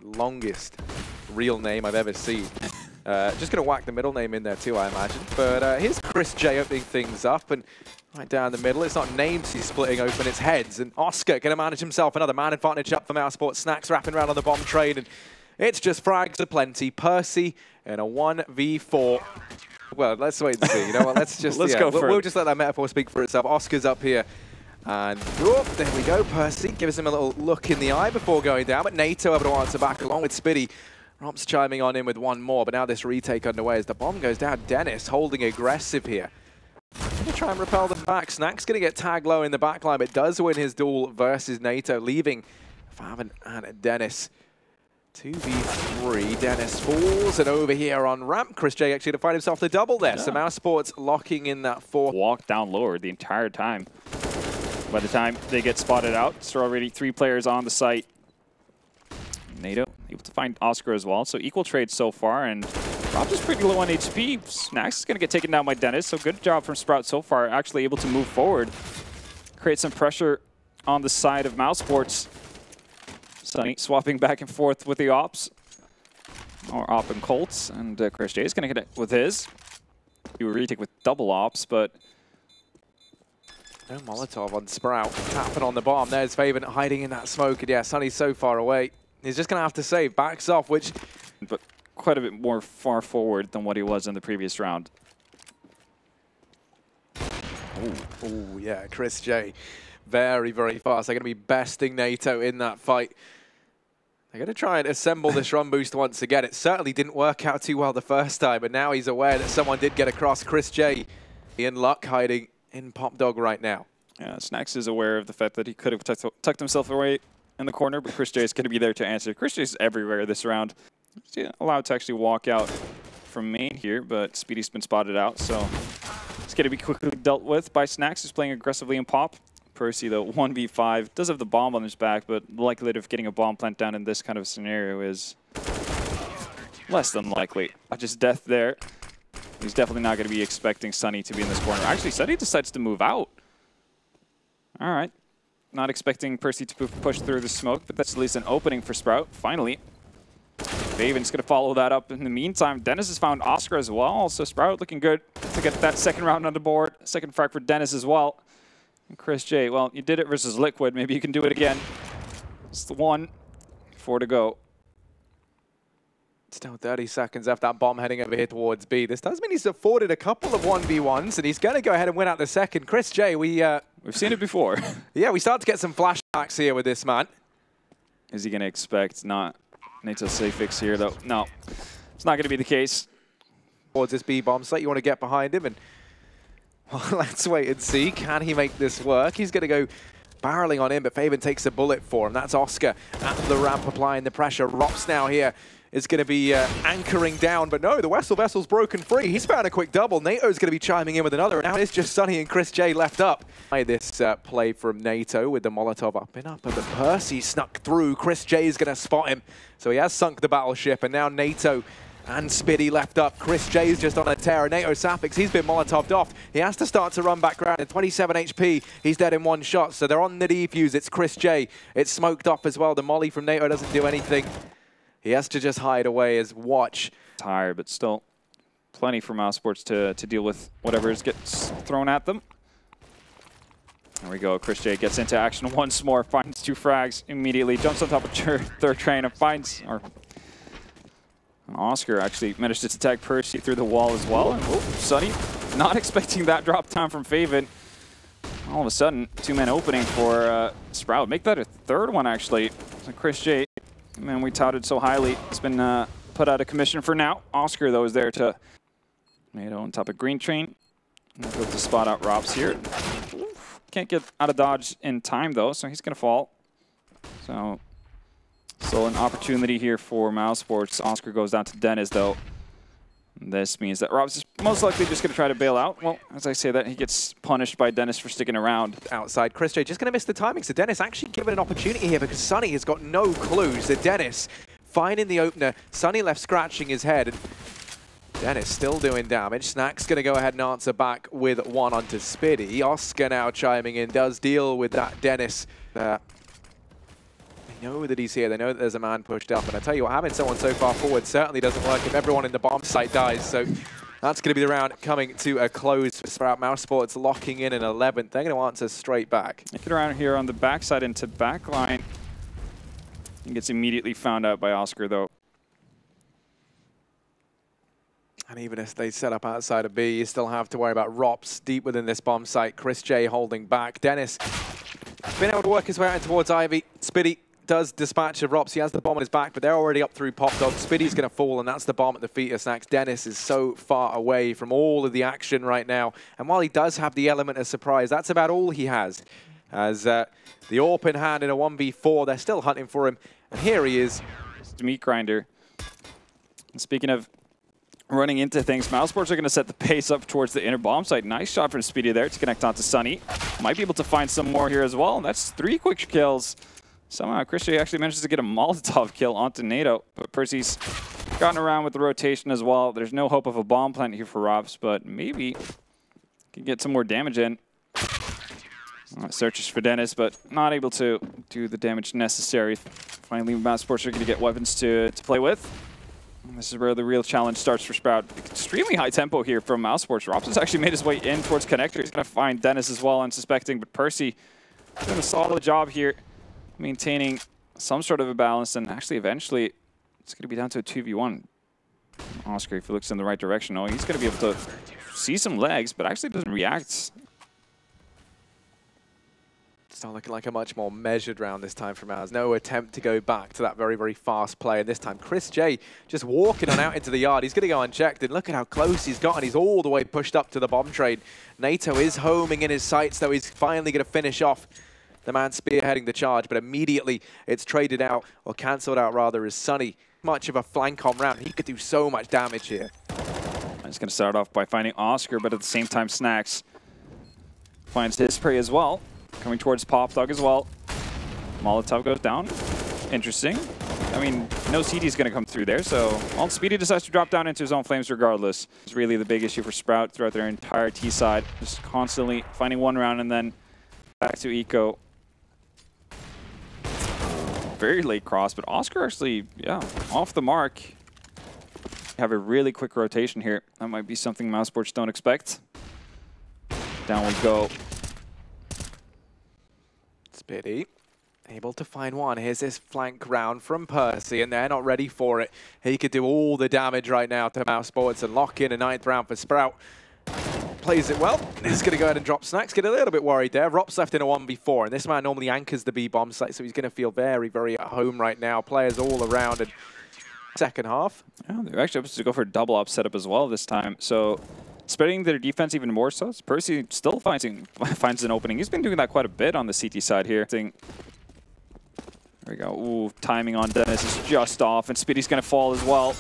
the longest real name I've ever seen. Just going to whack the middle name in there too, I imagine. But here's Chris J opening things up, and right down the middle, it's not names he's splitting open, it's heads. And Oscar going to manage himself another man advantage up for mousesports. Snacks wrapping around on the bomb train, and it's just frags aplenty. Percy in a 1v4. Well, let's wait and see. You know what? Let's just we'll just let that metaphor speak for itself. Oscar's up here. And whoop, there we go. Percy gives him a little look in the eye before going down. But NATO able to answer back along with Spiddy. Rops chiming on in with one more. But now this retake underway as the bomb goes down. Dennis holding aggressive here. Going to try and repel them back. Snack's going to get tagged low in the backline, but does win his duel versus NATO, leaving Faven and Dennis. 2v3, Dennis falls, and over here on ramp, Chris J actually to find himself the double there. Yeah. So mousesports locking in that fourth. Walk down lower the entire time. By the time they get spotted out, it's already 3 players on the site. NATO able to find Oscar as well, so equal trade so far, and Rob is pretty low on HP. Snacks is going to get taken down by Dennis, so good job from Sprout so far, actually able to move forward, create some pressure on the side of mousesports. Sunny swapping back and forth with the ops, or op and Colts, and Chris J is going to get it with his. You retake with double ops, but no Molotov on Sprout. Tapping on the bomb. There's Faven hiding in that smoke, and yeah, Sunny's so far away. He's just going to have to save. Backs off, which but quite a bit more far forward than what he was in the previous round. Oh yeah, Chris J. Very, very fast. They're going to be besting NATO in that fight. They're going to try and assemble this run boost once again. It certainly didn't work out too well the first time, but now he's aware that someone did get across. Chris J. in luck hiding in Pop Dog right now. Yeah, Snacks is aware of the fact that he could have tucked himself away in the corner, but Chris J is going to be there to answer. Chris J is everywhere this round. He's allowed to actually walk out from main here, but Speedy's been spotted out, so it's going to be quickly dealt with by Snacks, who's playing aggressively in Pop. Percy, though, 1v5, does have the bomb on his back, but the likelihood of getting a bomb plant down in this kind of scenario is less than likely. Just death there. He's definitely not going to be expecting Sunny to be in this corner. Actually, Sunny decides to move out. All right. Not expecting Percy to push through the smoke, but that's at least an opening for Sprout, finally. Faven's going to follow that up. In the meantime, Dennis has found Oscar as well, so Sprout looking good to get that second round on the board. Second frag for Dennis as well. And Chris J, well, you did it versus Liquid. Maybe you can do it again. It's the 1, 4 to go. Still 30 seconds after that bomb heading over here towards B. This does mean he's afforded a couple of 1v1s, and he's going to go ahead and win out the second. Chris J, we've seen it before. Yeah, we start to get some flashbacks here with this man. Is he going to expect not NATO safe fix here, though? No, it's not going to be the case. Towards this B bomb site, you want to get behind him, and well, let's wait and see. Can he make this work? He's going to go barreling on him, but Faven takes a bullet for him. That's Oscar at the ramp applying the pressure. Rops now here is going to be anchoring down, but no, the vessel's broken free. He's found a quick double. NATO's going to be chiming in with another, and now it's just Sunny and Chris J left up. This play from NATO with the Molotov up and up, but Percy snuck through. Chris J is going to spot him, so he has sunk the battleship, and now NATO and Spiddy left up. Chris J is just on a tear. NATO Sapix, he's been Molotoved off. He has to start to run back around. At 27 HP, he's dead in one shot, so they're on the defuse. It's Chris J. It's smoked off as well. The molly from NATO doesn't do anything. He has to just hide away as Watch. Tired, but still plenty for mousesports to deal with whatever gets thrown at them. There we go. Chris J gets into action once more, finds 2 frags immediately, jumps on top of third train and finds, or Oscar actually managed to tag Percy through the wall as well. And Sunny not expecting that drop down from Faven. All of a sudden, 2-man opening for Sprout. Make that a third one, actually. So Chris J, man, we touted so highly. It's been put out of commission for now. Oscar, though, is there to NATO on top of green train. Go to spot out Robs here. Can't get out of dodge in time, though, so he's going to fall. So an opportunity here for mousesports. Oscar goes down to Dennis, though. This means that Rob's is most likely just going to try to bail out. Well, as I say that, he gets punished by Dennis for sticking around. Outside, Chris J just going to miss the timing. So Dennis actually given an opportunity here because Sunny has got no clues. So Dennis finding the opener. Sunny left scratching his head. And Dennis still doing damage. Snack's going to go ahead and answer back with one onto Spiddy. Oscar now chiming in, does deal with that Dennis. They know that he's here. They know that there's a man pushed up. And I tell you what, having someone so far forward certainly doesn't work if everyone in the bomb site dies. So that's going to be the round coming to a close for Sprout. mousesports locking in 11th. They're going to answer straight back. Get around here on the backside into backline. He gets immediately found out by Oscar, though. And even if they set up outside of B, you still have to worry about Rops deep within this bomb site. Chris J holding back. Dennis been able to work his way out towards Ivy. Spiddy does dispatch of Rops. He has the bomb on his back, but they're already up through Pop Dog. Spiddy's going to fall, and that's the bomb at the feet of Snacks. Dennis is so far away from all of the action right now. And while he does have the element of surprise, that's about all he has. As the AWP in hand in a 1v4, they're still hunting for him. And here he is. It's the meat grinder. And speaking of running into things, mousesports are going to set the pace up towards the inner bomb site. Nice shot from Speedy there to connect onto Sunny. Might be able to find some more here as well. That's 3 quick kills. Somehow Christian actually manages to get a Molotov kill onto NATO, but Percy's gotten around with the rotation as well. There's no hope of a bomb plant here for Robs, but maybe can get some more damage in. Searches for Dennis, but not able to do the damage necessary. Finally, mousesports are going to get weapons to play with. This is where the real challenge starts for Sprout. Extremely high tempo here from mousesports. Robs has actually made his way in towards connector. He's going to find Dennis as well, unsuspecting, but Percy doing a solid job here, maintaining some sort of a balance, and actually eventually it's going to be down to a 2v1. Oscar, if he looks in the right direction, he's going to be able to see some legs, but actually doesn't react. It's not looking like a much more measured round this time from ours. No attempt to go back to that very, very fast play. And this time, Chris J just walking on out into the yard. He's going to go unchecked. And look at how close he's got. And he's all the way pushed up to the bomb trade. NATO is homing in his sights, though. He's finally going to finish off the man spearheading the charge. But immediately, it's traded out, or cancelled out, rather, as Sunny. Much of a flank on round. He could do so much damage here. He's going to start off by finding Oscar, but at the same time, Snacks finds his prey as well. Coming towards Pop Dog as well. Molotov goes down. Interesting. I mean, no CD is going to come through there, so Speedy decides to drop down into his own flames regardless. It's really the big issue for Sprout throughout their entire T side. Just constantly finding one round and then back to Eco. Very late cross, but Oscar actually, yeah, off the mark. Have a really quick rotation here. That might be something mousesports don't expect. Down we go. Spiddy able to find one. Here's this flank round from Percy, and they're not ready for it. He could do all the damage right now to mousesports and lock in a 9th round for Sprout. Plays it well. He's going to go ahead and drop Snacks. Get a little bit worried there. Rops left in a 1v4, and this man normally anchors the B bomb site, so he's going to feel very, very at home right now. Players all around, and second half. Yeah, they're actually able to go for a double up setup as well this time. So spreading their defense even more so. Percy still finds an opening. He's been doing that quite a bit on the CT side here. There we go. Ooh, timing on Dennis is just off, and Speedy's going to fall as well.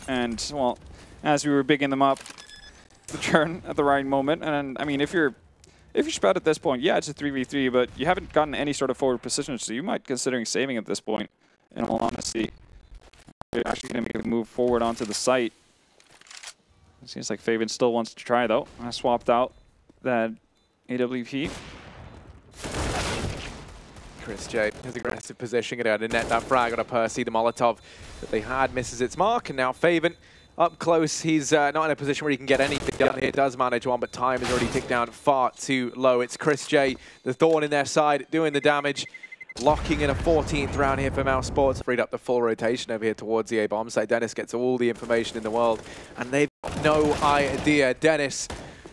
And, well, as we were bigging them up, the turn at the right moment. And, I mean, if you're Sprout at this point, yeah, it's a 3v3, but you haven't gotten any sort of forward position, so you might considering saving at this point, in all honesty. You're actually going to make a move forward onto the site. It seems like Faven still wants to try, though. I swapped out that AWP. Chris J has aggressive position, going to net that frag on a Percy. The Molotov that they had misses its mark, and now Faven up close. He's not in a position where he can get anything done here. Does manage one, but time has already ticked down far too low. It's Chris J, the thorn in their side, doing the damage. Locking in a 14th round here for mousesports. Freed up the full rotation over here towards the A bomb site. Dennis gets all the information in the world, and they've got no idea. Dennis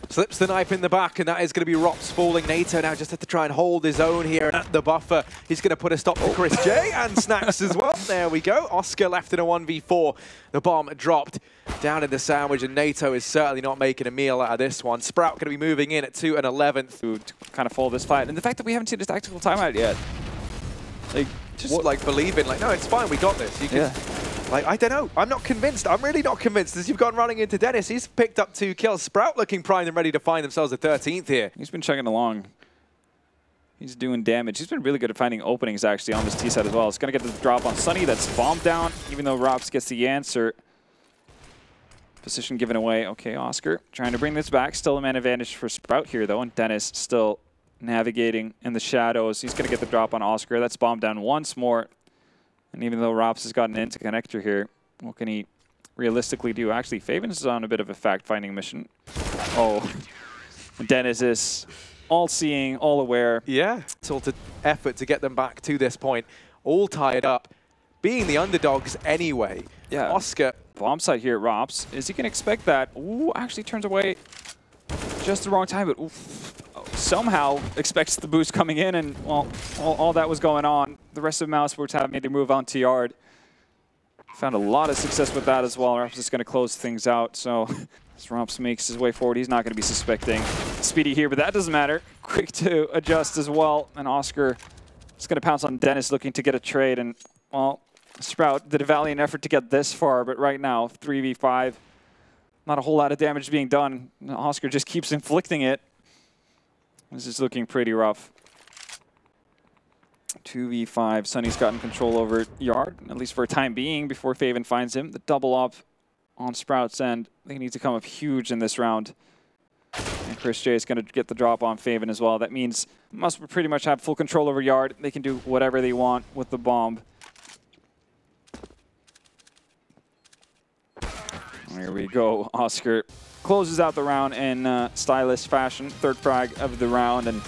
slips the knife in the back, and that is going to be Rops falling. NATO now just have to try and hold his own here at the buffer. He's going to put a stop to Chris J and Snacks as well. There we go. Oscar left in a 1v4. The bomb dropped down in the sandwich, and NATO is certainly not making a meal out of this one. Sprout going to be moving in at 2 and 11th. To kind of follow this fight. And the fact that we haven't seen his tactical timeout yet. Like, just like believing, like, no, it's fine, we got this. You can, yeah. Like, I don't know. I'm not convinced. I'm really not convinced. As you've gone running into Dennis, he's picked up 2 kills. Sprout looking primed and ready to find themselves a 13th here. He's been chugging along. He's doing damage. He's been really good at finding openings, actually, on this T side as well. It's going to get the drop on Sunny. That's bombed down, even though Rops gets the answer. Position given away. Okay, Oscar trying to bring this back. Still a man advantage for Sprout here, though, and Dennis still navigating in the shadows. He's going to get the drop on Oscar. That's bombed down once more. And even though Rops has gotten into connector here, what can he realistically do? Actually, Faven is on a bit of a fact-finding mission. Oh, Dennis is all-seeing, all-aware. Yeah, sort of effort to get them back to this point. All tied up, being the underdogs anyway. Yeah. Oscar. Bomb site here at Rops. Is he going to expect that? Ooh, actually turns away just the wrong time, but somehow expects the boost coming in, and well, all that was going on. The rest of mousesports have made their move onto yard. Found a lot of success with that as well. Rops is going to close things out, so as Rops makes his way forward, he's not going to be suspecting Speedy here, but that doesn't matter. Quick to adjust as well, and Oscar is going to pounce on Dennis looking to get a trade, and well, Sprout did a valiant effort to get this far, but right now, 3v5, not a whole lot of damage being done. Oscar just keeps inflicting it. This is looking pretty rough. 2v5, Sunny's gotten control over yard, at least for a time being, before Faven finds him. The double up on Sprout's end, they need to come up huge in this round. And Chris J is going to get the drop on Faven as well. That means must pretty much have full control over yard. They can do whatever they want with the bomb. Here we go. Oscar closes out the round in stylish fashion. Third frag of the round, and